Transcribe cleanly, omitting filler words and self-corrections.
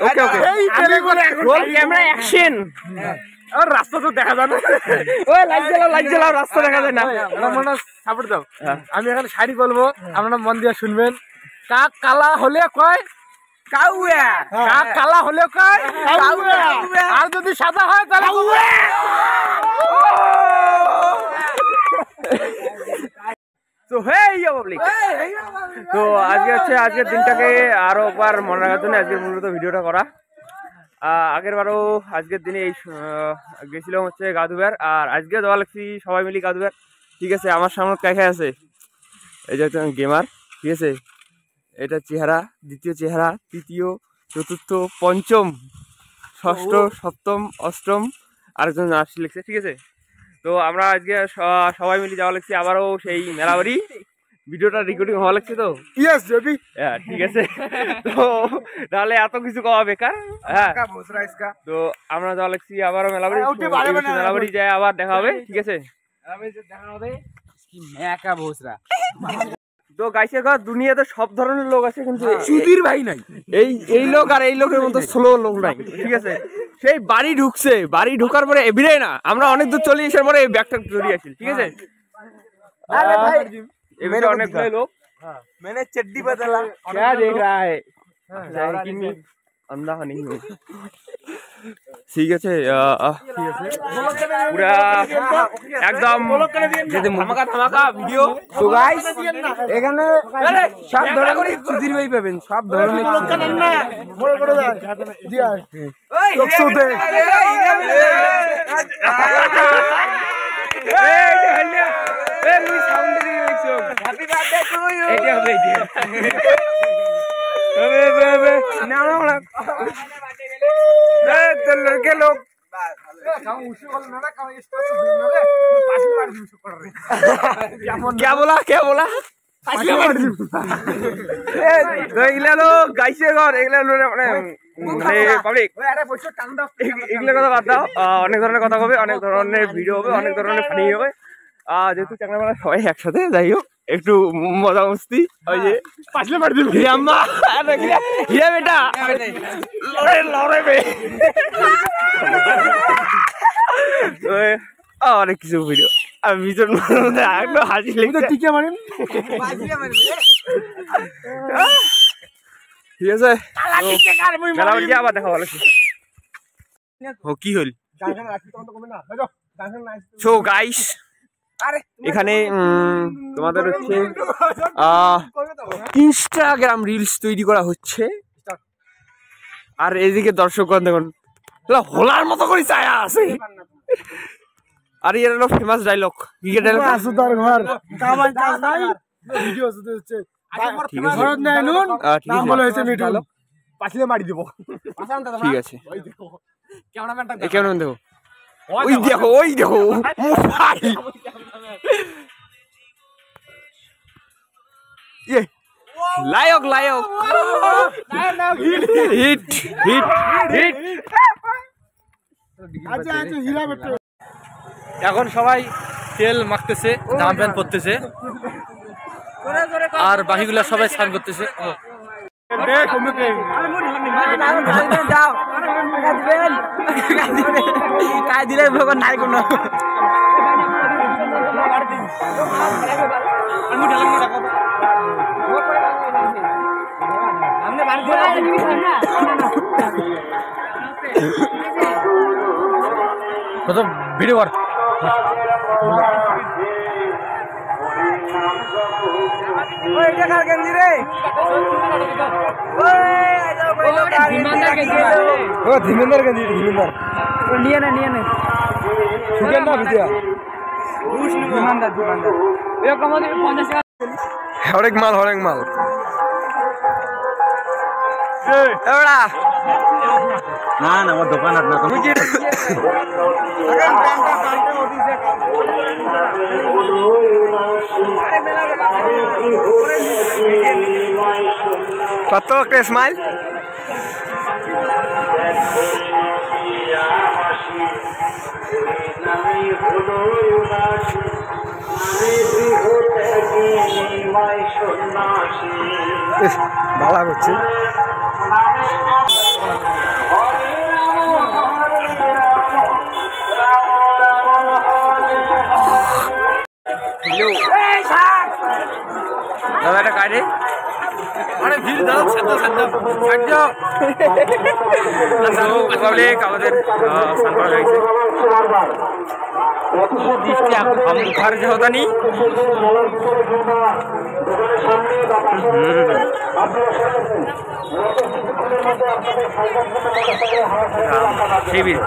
ওকে ওকে roll camera action. আর রাস্তা তো দেখা যায় না, ওই লাইট জ্বালাও রাস্তা দেখা যায় না। মনে সাপোর্ট দাও। আমি এখানে শাড়ি বলবো, আপনারা মন দিয়ে শুনবেন। কাক কালা হলে কয় কাউয়া, কাক কালা হলে কয় কাউয়া, আর যদি সাদা হয় তাহলে তো তো আজকে হচ্ছে আজকের দিনটাকে আরো একবার মনে রাখার জন্য আজকের মূলত ভিডিওটা করা। আগের বারও আজকের দিনে এই গেছিলাম হচ্ছে গাদুবার, আর আজকে দেওয়া লাগছি সবাই মিলি গাদুবার। ঠিক আছে, আমার সামনে কাকে আছে, এই যে গেমার, ঠিক আছে, এটা চেহারা, দ্বিতীয় চেহারা, তৃতীয়, চতুর্থ, পঞ্চম, ষষ্ঠ, সপ্তম, অষ্টম, আরেকজন আসছে লিখছে। ঠিক আছে, তো আমরা আজকে সবাই মিলে যাওয়া লাগছে আবারও সেই মেলাবাড়ি। ভিডিওটা রেকর্ডিং হওয়া লাগছে তো, ঠিক আছে। তো তাহলে এত কিছু কওয়া বেকার। হ্যাঁ, তো আমরা যাওয়া লাগছি আবারও মেলাবাড়ি। মেলাবাড়ি যায় আবার দেখা হবে। ঠিক আছে, তো গাইছে দুনিয়াতে সব ধরনের লোক আছে, কিন্তু সুধীর ভাই নাই। এই লোক আর এই লোকের মতো স্লো লোক নাই। ঠিক আছে, সেই বাড়ি ঢুকছে, বাড়ি ঢোকার পরে এবিরে না, আমরা অনেক দূর চলে আসার পরে এই ব্যাগটা জড়িয়ে আসি। ঠিক আছে, এবারে অনেক লোক मैंने चड्डी बदला, क्या देख रहा है, अंधा नहीं हूँ। ঠিক আছে, পুরা একদম ধামাকা ধামাকা ভিডিও। তো গাইস এখানে সব ধরনের সুধীর ভাই পাবেন, সব ধরনের लड़के लोग क्या बोला এগুলা লোক গাইছে ঘর, এগুলা মানে পাবলিক, এগুলো কথা বাদ দাও। অনেক ধরনের কথা হবে, অনেক ধরনের ভিডিও হবে, অনেক ধরনের ফানি হবে। যেহেতু চাংলা মেলা সবাই একসাথে, যাই হোক একটু মজা মস্তি। ওই যে হিয়া বেটা অনেক কিছু ভিডিও, আমি ভীষণ একটু হাসি লেগে। ঠিক আছে, আবার দেখা ভালো কি হল। সো গাইস, এখানে তোমাদের হচ্ছে ইনস্টাগ্রাম রিলস তৈরি করা হচ্ছে, আর এদিকে দর্শকগণ দেখুন হোলার মতো করে ছায়া আছে। আর এর হলো ফেমাস ডায়লগ, ক্রিকেট ডায়লগ, ঠিক আছে। কেমন দেখো, ওই দেখো লায়ক হিট। এখন সবাই তেল মাখতেছে, জামা প্যান্ট পরতেছে, আর বাকিগুলা সবাই স্নান করতেছে। দিলে নাই কোনো ভিডিও কর। ধীমেন্দ্র গেঞ্জি, নিয়ে নে হরেক মাল না আমার দোকান আর না কত একটা স্মাইল। ভালো করছে। দাদা এটা কারে অনেক ভিড় দাও পাবলিক আমাদের স্নান করা হয়েছে घर जो होता नहीं शिविर